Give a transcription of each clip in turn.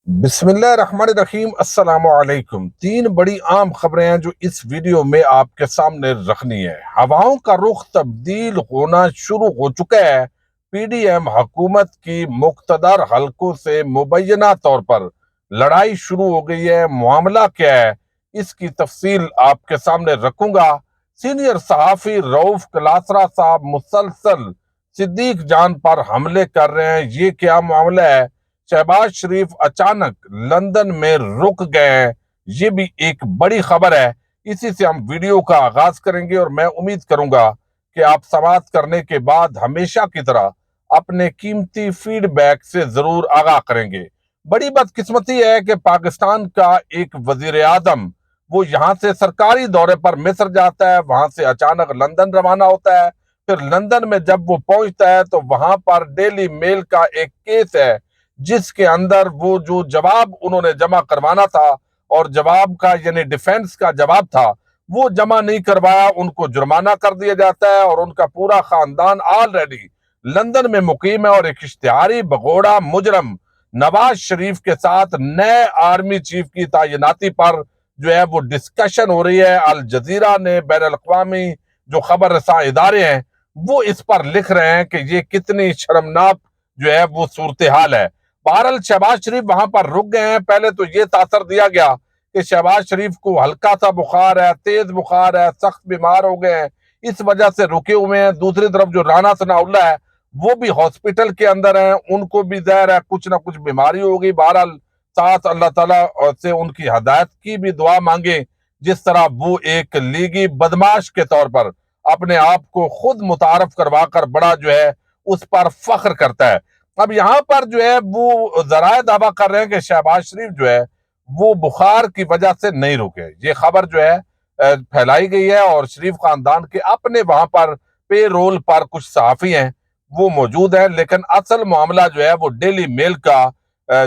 بسم اللہ الرحمن الرحیم۔ السلام علیکم۔ تین بڑی عام خبریں ہیں جو اس ویڈیو میں آپ کے سامنے رکھنی ہے۔ ہواؤں کا رخ تبدیل ہونا شروع ہو چکا ہے۔ پی ڈی ایم حکومت کی مقتدر حلقوں سے مبینہ طور پر لڑائی شروع ہو گئی ہے۔ معاملہ کیا ہے اس کی تفصیل آپ کے سامنے رکھوں گا۔ سینئر صحافی رؤف کلاسرا صاحب مسلسل صدیق جان پر حملے کر رہے ہیں۔ یہ کیا معاملہ ہے؟ شہباز شریف اچانک لندن میں رک گئے ہیں، یہ بھی ایک بڑی خبر ہے۔ اسی سے ہم ویڈیو کا آغاز کریں گے اور میں امید کروں گا کہ آپ سماعت کرنے کے بعد ہمیشہ کی طرح اپنے قیمتی فیڈ بیک سے ضرور آگاہ کریں گے۔ بڑی بدقسمتی ہے کہ پاکستان کا ایک وزیر اعظم وہ یہاں سے سرکاری دورے پر مصر جاتا ہے، وہاں سے اچانک لندن روانہ ہوتا ہے، پھر لندن میں جب وہ پہنچتا ہے تو وہاں پر ڈیلی میل کا ایک کیس ہے جس کے اندر وہ جو جواب انہوں نے جمع کروانا تھا اور جواب کا یعنی ڈیفنس کا جواب تھا وہ جمع نہیں کروایا، ان کو جرمانہ کر دیا جاتا ہے اور ان کا پورا خاندان آلریڈی لندن میں مقیم ہے۔ اور ایک اشتہاری بگوڑا مجرم نواز شریف کے ساتھ نئے آرمی چیف کی تعیناتی پر جو ہے وہ ڈسکشن ہو رہی ہے۔ الجزیرہ نے بین الاقوامی جو خبر رساں ادارے ہیں وہ اس پر لکھ رہے ہیں کہ یہ کتنی شرمناک جو ہے وہ صورتحال ہے۔ بہرحال شہباز شریف وہاں پر رک گئے ہیں۔ پہلے تو یہ تاثر دیا گیا کہ شہباز شریف کو ہلکا سا بخار ہے، تیز بخار ہے، سخت بیمار ہو گئے ہیں، اس وجہ سے رکے ہوئے ہیں۔ دوسری طرف جو رانا ثناءاللہ ہے وہ بھی ہاسپٹل کے اندر ہیں، ان کو بھی ظاہر ہے کچھ نہ کچھ بیماری ہوگی۔ بہرحال ساتھ اللہ تعالیٰ سے ان کی ہدایت کی بھی دعا مانگیں، جس طرح وہ ایک لیگی بدماش کے طور پر اپنے آپ کو خود متعارف کروا کر بڑا جو ہے اس پر فخر کرتا ہے۔ اب یہاں پر جو ہے وہ ذرائع دعویٰ کر رہے ہیں کہ شہباز شریف جو ہے وہ بخار کی وجہ سے نہیں رکے۔ یہ خبر جو ہے پھیلائی گئی ہے اور شریف خاندان کے اپنے وہاں پر پے رول پر کچھ صحافی ہیں وہ موجود ہیں، لیکن اصل معاملہ جو ہے وہ ڈیلی میل کا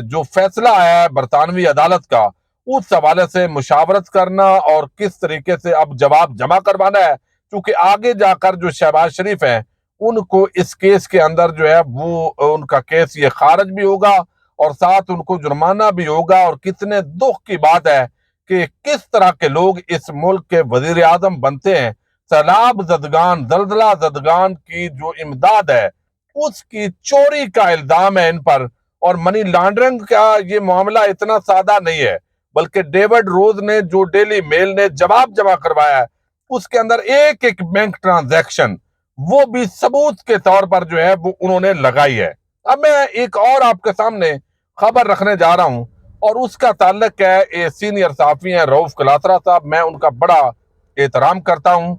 جو فیصلہ آیا ہے برطانوی عدالت کا، اس حوالے سے مشاورت کرنا اور کس طریقے سے اب جواب جمع کروانا ہے، کیونکہ آگے جا کر جو شہباز شریف ہیں ان کو اس کیس کے اندر جو ہے وہ ان کا کیس یہ خارج بھی ہوگا اور ساتھ ان کو جرمانہ بھی ہوگا۔ اور کتنے دکھ کی بات ہے کہ کس طرح کے لوگ اس ملک کے وزیر اعظم بنتے ہیں۔ سیلاب زدگان، زلزلہ زدگان کی جو امداد ہے اس کی چوری کا الزام ہے ان پر، اور منی لانڈرنگ کا یہ معاملہ اتنا سادہ نہیں ہے، بلکہ ڈیوڈ روز نے جو ڈیلی میل نے جواب جمع کروایا ہے اس کے اندر ایک ایک بینک ٹرانزیکشن وہ بھی ثبوت کے طور پر جو ہے وہ انہوں نے لگائی ہے۔ اب میں ایک اور آپ کے سامنے خبر رکھنے جا رہا ہوں اور اس کا تعلق ہے سینئر صحافی ہیں رؤف کلاسرا صاحب۔ میں ان کا بڑا احترام کرتا ہوں،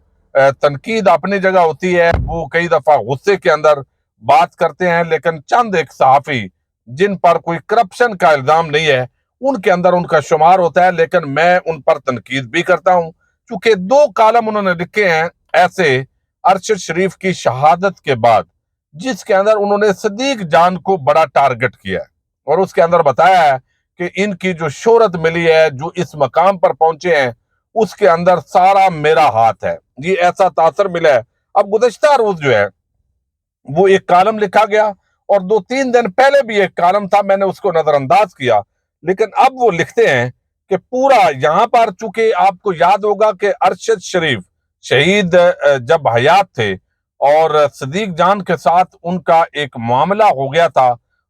تنقید اپنی جگہ ہوتی ہے، وہ کئی دفعہ غصے کے اندر بات کرتے ہیں، لیکن چند ایک صحافی جن پر کوئی کرپشن کا الزام نہیں ہے ان کے اندر ان کا شمار ہوتا ہے، لیکن میں ان پر تنقید بھی کرتا ہوں چونکہ دو کالم انہوں نے لکھے ہیں ایسے ارشد شریف کی شہادت کے بعد جس کے اندر انہوں نے صدیق جان کو بڑا ٹارگٹ کیا ہے اور اس کے اندر بتایا ہے کہ ان کی جو شہرت ملی ہے، جو اس مقام پر پہنچے ہیں، اس کے اندر سارا میرا ہاتھ ہے، یہ ایسا تاثر ملا ہے۔ اب گزشتہ روز جو ہے وہ ایک کالم لکھا گیا اور 2-3 دن پہلے بھی ایک کالم تھا، میں نے اس کو نظر انداز کیا، لیکن اب وہ لکھتے ہیں کہ پورا یہاں پر چونکہ آپ کو یاد ہوگا کہ ارشد شریف شہید جب حیات تھے اور صدیق جان کے ساتھ ان کا ایک معاملہ ہو گیا تھا،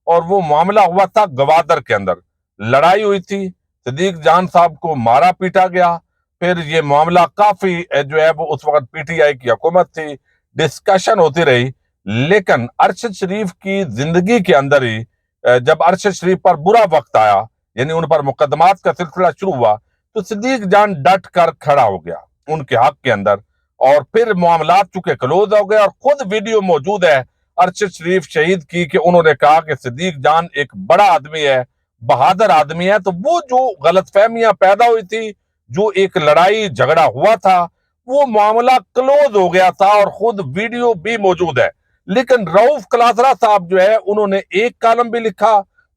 اور وہ معاملہ ہوا تھا گوادر کے اندر، لڑائی ہوئی تھی، صدیق جان صاحب کو مارا پیٹا گیا، پھر یہ معاملہ کافی جو ہے وہ اس وقت پی ٹی آئی کی حکومت تھی، ڈسکشن ہوتی رہی، لیکن ارشد شریف کی زندگی کے اندر ہی جب ارشد شریف پر برا وقت آیا، یعنی ان پر مقدمات کا سلسلہ شروع ہوا، تو صدیق جان ڈٹ کر کھڑا ہو گیا ان کے حق کے اندر، اور پھر معاملات چونکہ کلوز ہو گئے، اور خود ویڈیو موجود ہے ارشد شریف شہید کی کہ انہوں نے کہا کہ صدیق جان ایک بڑا آدمی ہے، بہادر آدمی ہے۔ تو وہ جو غلط فہمیاں پیدا ہوئی تھی، جو ایک لڑائی جھگڑا ہوا تھا، وہ معاملہ کلوز ہو گیا تھا اور خود ویڈیو بھی موجود ہے۔ لیکن رؤف کلاسرا صاحب جو ہے انہوں نے ایک کالم بھی لکھا،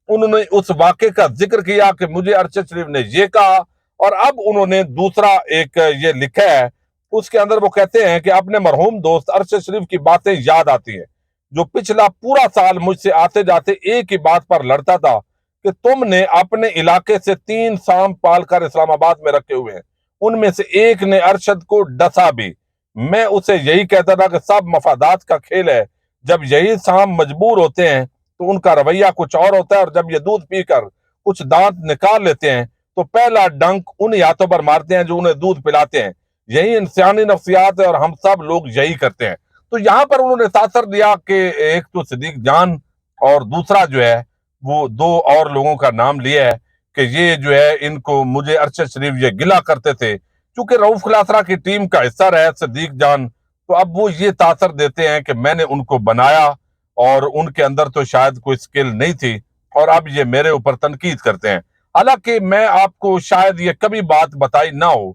انہوں نے اس واقعے کا ذکر کیا کہ مجھے ارشد شریف نے یہ کہا، اور اب انہوں نے دوسرا ایک یہ لکھا ہے، اس کے اندر وہ کہتے ہیں کہ اپنے مرحوم دوست ارشد شریف کی باتیں یاد آتی ہیں، جو پچھلا پورا سال مجھ سے آتے جاتے ایک ہی بات پر لڑتا تھا کہ تم نے اپنے علاقے سے 3 سام پال کر اسلام آباد میں رکھے ہوئے ہیں، ان میں سے ایک نے ارشد کو ڈسا بھی۔ میں اسے یہی کہتا تھا کہ سب مفادات کا کھیل ہے، جب یہی سام مجبور ہوتے ہیں تو ان کا رویہ کچھ اور ہوتا ہے، اور جب یہ دودھ پی کر کچھ دانت نکال لیتے ہیں تو پہلا ڈنک ان ہاتھوں پر مارتے ہیں جو انہیں دودھ پلاتے ہیں۔ یہی انسانی نفسیات ہے اور ہم سب لوگ یہی کرتے ہیں۔ تو یہاں پر انہوں نے تاثر دیا کہ ایک تو صدیق جان اور دوسرا جو ہے وہ 2 اور لوگوں کا نام لیا ہے کہ یہ جو ہے ان کو مجھے ارشد شریف یہ گلا کرتے تھے، چونکہ رؤف کلاسرا کی ٹیم کا حصہ رہے صدیق جان، تو اب وہ یہ تاثر دیتے ہیں کہ میں نے ان کو بنایا اور ان کے اندر تو شاید کوئی سکل نہیں تھی، اور اب یہ میرے اوپر تنقید کرتے ہیں۔ حالانکہ میں آپ کو شاید یہ کبھی بات بتائی نہ ہو،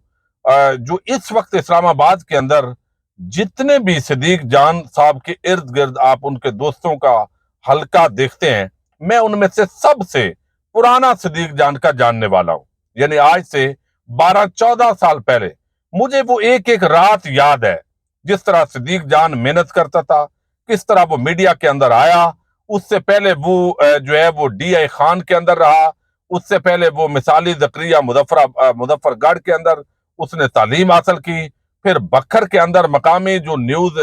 جو اس وقت اسلام آباد کے اندر جتنے بھی صدیق جان صاحب کے ارد گرد آپ ان کے دوستوں کا حلقہ دیکھتے ہیں، میں ان میں سے سب سے پرانا صدیق جان کا جاننے والا ہوں۔ یعنی آج سے 12-14 سال پہلے مجھے وہ ایک ایک رات یاد ہے، جس طرح صدیق جان محنت کرتا تھا، کس طرح وہ میڈیا کے اندر آیا۔ اس سے پہلے وہ جو ہے وہ ڈی آئی خان کے اندر رہا، اس سے پہلے وہ مثالی زکریا مظفر گڑھ کے اندر اس نے تعلیم حاصل کی، پھر بکھر کے اندر مقامی جو نیوز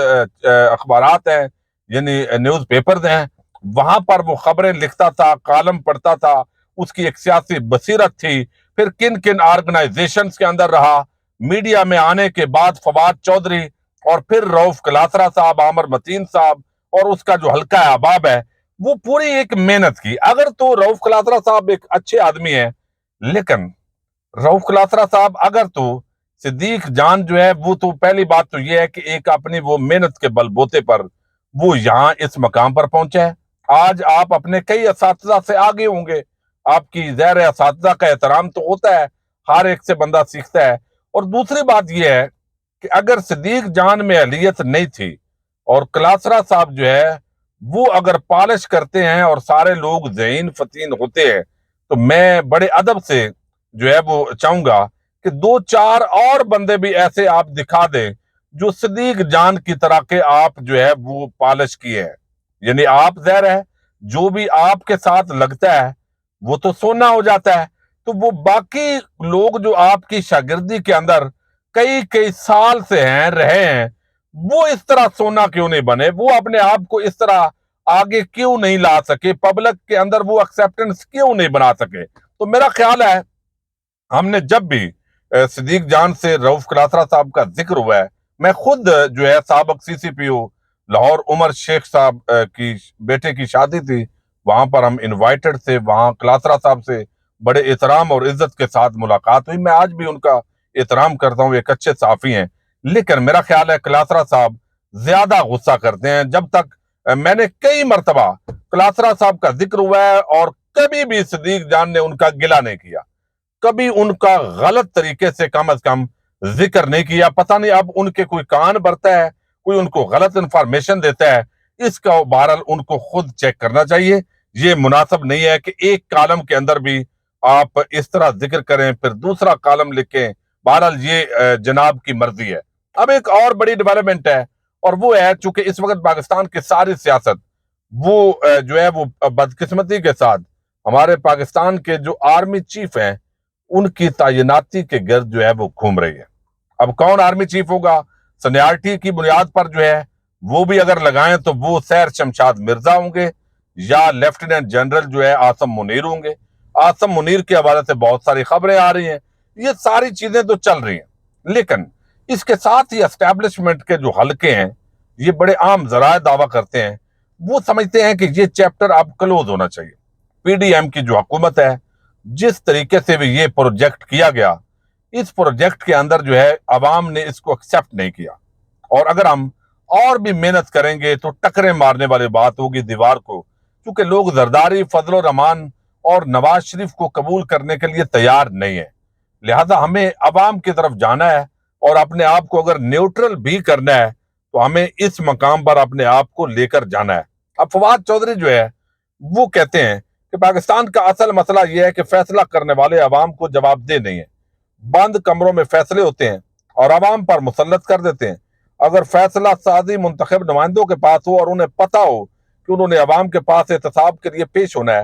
اخبارات ہیں یعنی نیوز پیپرز ہیں، وہاں پر وہ خبریں لکھتا تھا، کالم پڑھتا تھا، اس کی ایک سیاسی بصیرت تھی۔ پھر کن کن آرگنائزیشنز کے اندر رہا، میڈیا میں آنے کے بعد فواد چودھری اور پھر رؤف کلاسرا صاحب، عامر متین صاحب اور اس کا جو حلقہ احباب ہے، وہ پوری ایک محنت کی۔ اگر تو رؤف کلاسرا صاحب ایک اچھے آدمی ہیں، لیکن رؤف کلاسرا صاحب اگر تو صدیق جان جو ہے وہ تو پہلی بات تو یہ ہے کہ ایک اپنی وہ محنت کے بل بوتے پر وہ یہاں اس مقام پر پہنچے ہیں۔ آج آپ اپنے کئی اساتذہ سے آگے ہوں گے، آپ کی ظاہر اساتذہ کا احترام تو ہوتا ہے، ہر ایک سے بندہ سیکھتا ہے۔ اور دوسری بات یہ ہے کہ اگر صدیق جان میں اہلیت نہیں تھی اور کلاسرا صاحب جو ہے وہ اگر پالش کرتے ہیں اور سارے لوگ ذہین فتین ہوتے ہیں، تو میں بڑے ادب سے جو ہے وہ چاہوں گا کہ 2-4 اور بندے بھی ایسے آپ دکھا دیں جو صدیق جان کی طرح کے آپ جو ہے وہ پالش کیے ہیں۔ یعنی آپ ظاہر ہے جو بھی آپ کے ساتھ لگتا ہے وہ تو سونا ہو جاتا ہے، تو وہ باقی لوگ جو آپ کی شاگردی کے اندر کئی کئی سال سے ہیں رہے ہیں، وہ اس طرح سونا کیوں نہیں بنے؟ وہ اپنے آپ کو اس طرح آگے کیوں نہیں لا سکے؟ پبلک کے اندر وہ ایکسیپٹنس کیوں نہیں بنا سکے؟ تو میرا خیال ہے ہم نے جب بھی صدیق جان سے رؤف کلاسرا صاحب کا ذکر ہوا ہے، میں خود جو ہے سابق سی سی پی او لاہور عمر شیخ صاحب کی بیٹے کی شادی تھی، وہاں پر ہم انوائٹڈ تھے، وہاں کلاسرا صاحب سے بڑے احترام اور عزت کے ساتھ ملاقات ہوئی۔ میں آج بھی ان کا احترام کرتا ہوں، ایک اچھے صحافی ہیں، لیکن میرا خیال ہے کلاسرا صاحب زیادہ غصہ کرتے ہیں۔ جب تک میں نے کئی مرتبہ کلاسرا صاحب کا ذکر ہوا ہے اور کبھی بھی صدیق جان نے ان کا گلہ نہیں کیا، کبھی ان کا غلط طریقے سے کم از کم ذکر نہیں کیا۔ پتہ نہیں اب ان کے کوئی کان بھرتا ہے، کوئی ان کو غلط انفارمیشن دیتا ہے، اس کا بہرحال ان کو خود چیک کرنا چاہیے۔ یہ مناسب نہیں ہے کہ ایک کالم کے اندر بھی آپ اس طرح ذکر کریں پھر دوسرا کالم لکھیں۔ بہرحال یہ جناب کی مرضی ہے۔ اب ایک اور بڑی ڈیولپمنٹ ہے، اور وہ ہے چونکہ اس وقت پاکستان کی ساری سیاست وہ جو ہے وہ بدقسمتی کے ساتھ ہمارے پاکستان کے جو آرمی چیف ہیں ان کی تعیناتی کے گرد جو ہے وہ گھوم رہی ہے۔ اب کون آرمی چیف ہوگا؟ سینیارٹی کی بنیاد پر جو ہے وہ بھی اگر لگائیں تو وہ سیر شمشاد مرزا ہوں گے، یا لیفٹیننٹ جنرل جو ہے عاصم منیر ہوں گے۔ عاصم منیر کے حوالے سے بہت ساری خبریں آ رہی ہیں، یہ ساری چیزیں تو چل رہی ہیں، لیکن اس کے ساتھ ہی اسٹیبلشمنٹ کے جو حلقے ہیں یہ بڑے عام ذرائع دعویٰ کرتے ہیں، وہ سمجھتے ہیں کہ یہ چیپٹر اب کلوز ہونا چاہیے۔ پی ڈی ایم کی جو حکومت ہے، جس طریقے سے بھی یہ پروجیکٹ کیا گیا، اس پروجیکٹ کے اندر جو ہے عوام نے اس کو ایکسیپٹ نہیں کیا، اور اگر ہم اور بھی محنت کریں گے تو ٹکریں مارنے والی بات ہوگی دیوار کو، کیونکہ لوگ زرداری، فضل الرحمان اور نواز شریف کو قبول کرنے کے لیے تیار نہیں ہیں۔ لہذا ہمیں عوام کی طرف جانا ہے، اور اپنے آپ کو اگر نیوٹرل بھی کرنا ہے تو ہمیں اس مقام پر اپنے آپ کو لے کر جانا ہے۔ اب فواد چودھری جو ہے وہ کہتے ہیں کہ پاکستان کا اصل مسئلہ یہ ہے کہ فیصلہ کرنے والے عوام کو جواب دہ نہیں ہیں، بند کمروں میں فیصلے ہوتے ہیں اور عوام پر مسلط کر دیتے ہیں۔ اگر فیصلہ سازی منتخب نمائندوں کے پاس ہو اور انہیں پتہ ہو کہ انہوں نے عوام کے پاس احتساب کے لیے پیش ہونا ہے،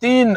3